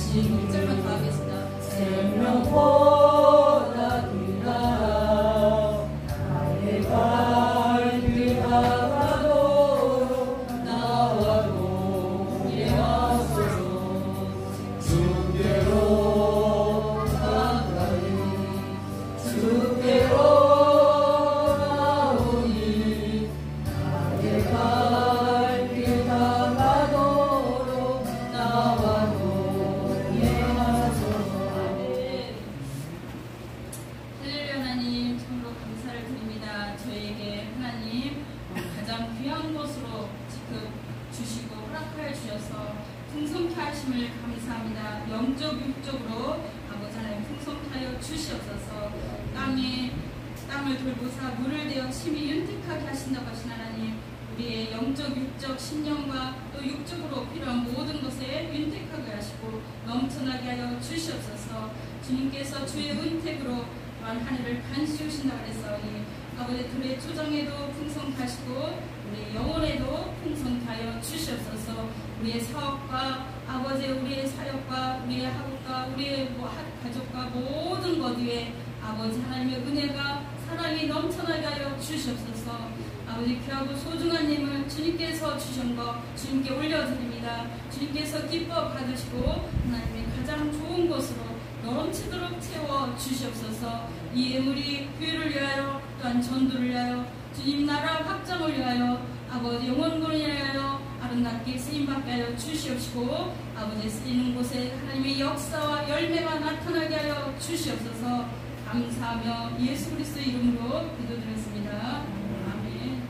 1절만 더 하겠습니다.
생명보다 귀하다 나의 발길 다가도록 나와 동행하소서 주께로 가까이 주께로 나오니 나의 발길 다가도록 나와 동행하소서.
할렐루야. 하나님 참으로 감사를 드립니다. 저에게 하나님 가장 귀한 것으로 지금 주시고 허락하여 주셔서 풍성케 하심을 감사합니다. 영적 육적으로 아버지 하나님 풍성케 하여 주시옵소서. 땅을 돌보사 물을 대어 심히 윤택하게 하신다고 하신 하나님, 우리의 영적 육적 신령과 또 육적으로 필요한 모든 것에 윤택하게 하시고 넘쳐나게 하여 주시옵소서. 주님께서 주의 은택으로 또한 하늘을 간시우신다고 그랬사오니 아버지 들의 조정에도 풍성케 하시고 우리 영혼에도 풍성케 하여 주시옵소서. 우리의 사업과 아버지 우리의 사역과 우리의 학업과 우리의 가족과 모든 것 위에 아버지 하나님의 은혜가 사랑이 넘쳐나게 하여 주시옵소서. 아버지 귀하고 소중한 님을 주님께서 주신 것 주님께 올려드립니다. 주님께서 기뻐 받으시고 하나님의 가장 좋은 것으로 넘치도록 채워 주시옵소서. 이 예물이 교회를 위하여 또한 전도를 위하여 주님 나라 확장을 위하여 아버지 영원군을 위하여 아름답게 쓰임받게 하여 주시옵시고 아버지 쓰이는 곳에 하나님의 역사와 열매가 나타나게 하여 주시옵소서. 감사하며 예수 그리스도 이름으로 기도드렸습니다. 아멘.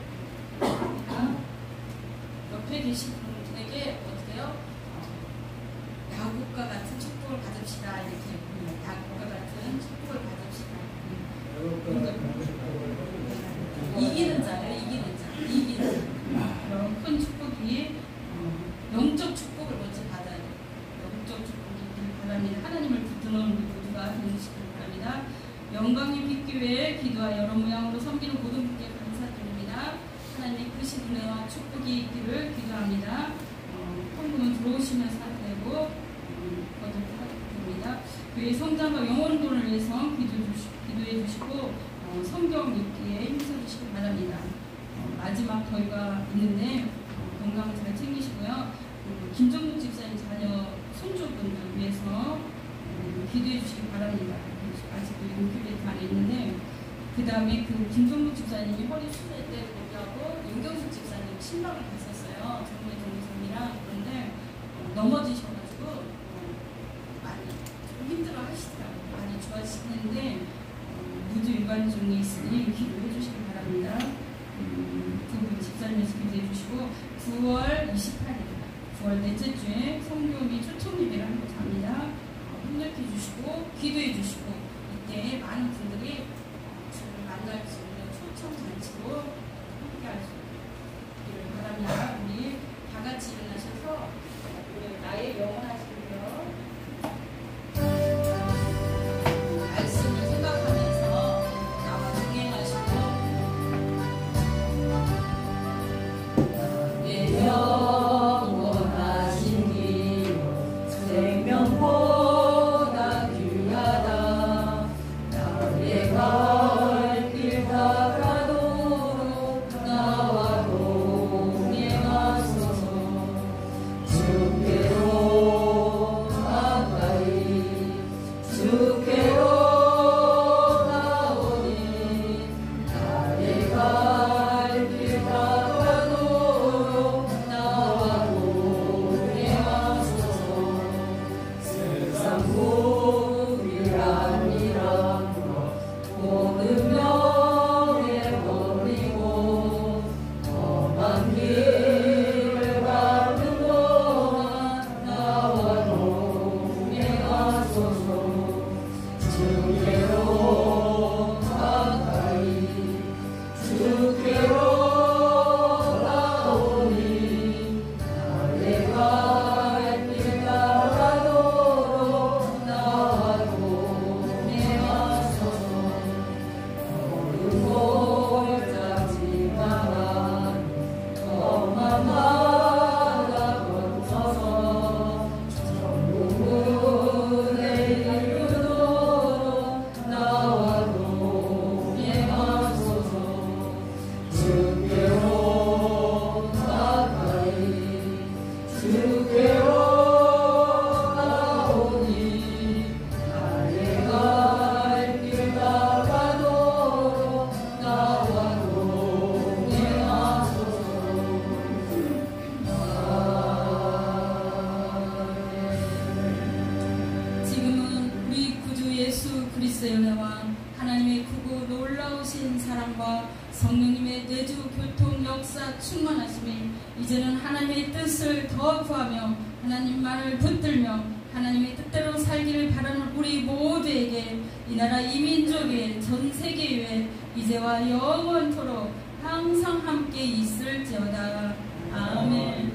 옆에 계신 분에게 어떻게요? 야곱과 같은 축복을 받읍시다. 이렇게 야곱과 같은 축복을 받읍시다. 이기는 자예요. 이기는 자. 그런 큰 축복이 영적 축복을 먼저 받아야 돼요. 영적 축복이 바랍니다. 하나님을 붙드는 우리 모두가 되시길 바랍니다. 영광이 빛교회에 기도와 여러 모양으로 섬기는 모든 분께 감사드립니다. 하나님의 크신 은혜와 축복이 있기를 기도합니다. 헌금은 들어오시면서 하되고 거듭합니다. 교회 성장과 영혼돈을 위해서 기도해 주시고 성경 읽기에 힘써주시기 바랍니다. 마지막 저희가 있는데 건강 잘 챙기시고요. 김정국 집사님 자녀 손주분들 위해서 기도해 주시기 바랍니다. 아직도 인큐베이터 안에 있는데 그 다음에 그 김종국 집사님이 허리 수술 때 거기하고 윤경숙 집사님 신방을 갔었어요. 정말 동생이랑. 그런데 넘어지셔가지고 많이 좀 힘들어 하시더라고요. 많이 좋아지시는데 무드 일반증이 있으니 기도해 주시기 바랍니다. 두 분 집사님에서 기도해 주시고 9월 28일 9월 넷째 주에 성교미 초청 예배를 한곳 합니다. 협력해 주시고 기도해 주시고 이때 많은 분들이 주를 만날 수 있는 초청 잔치로 함께 할 수 있기를 바랍니다. 우리 다 같이 일어나셔서 나의 영원 하시고요. 말씀을 생각하면서 나와 동행하시고
내 영원하신 길 생명보다 귀하다 나의
그리스도의 은혜와 하나님의 크고 놀라우신 사랑과 성령님의 내주 교통 역사 충만하심이 이제는 하나님의 뜻을 더 구하며 하나님만을 붙들며 하나님의 뜻대로 살기를 바라는 우리 모두에게 이 나라 이 민족의 전 세계에 이제와 영원토록 항상 함께 있을지어다. 아멘.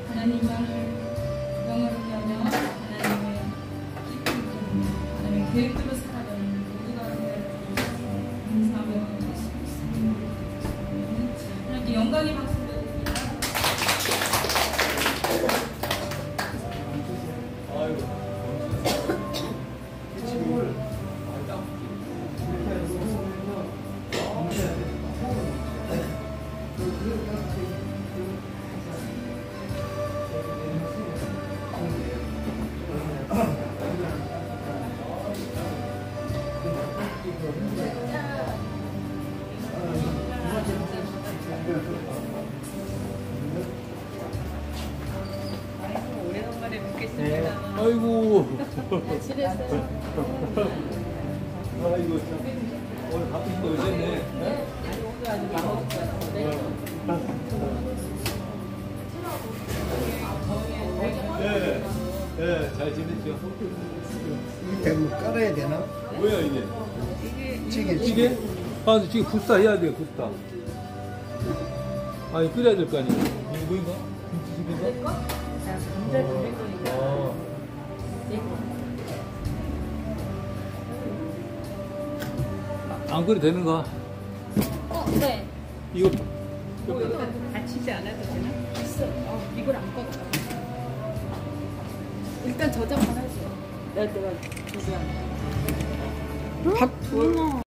하나님만을 영원하게 하며 하나님의 기쁨, 하나님의 계획대로 살아가는 모두가 감사하며 하나님께 영광의 박수 드립니다.
오래간만에 뵙겠습니다.
아이고.
지냈어요?
아이고 참. 오늘 바쁘신 거 오셨네.
아니 오늘 아주 바빴어요.
네. 네, 잘 지냈죠?
이게 뭐 깔아야 되나?
뭐야 이게?
찌개.
찌개? 아, 근데 찌개 굿다 해야 돼요, 굿다. 아니 끓여야 될 거 아니에요? 이거 뭐인가? 김치찌개인가? 아. 안 끓여도 되는가?
네.
이거
이거 다치지 않아도 되나? 있어. 이걸 안 꺼. 일단 저장만 하세요. 내가 준비한 거.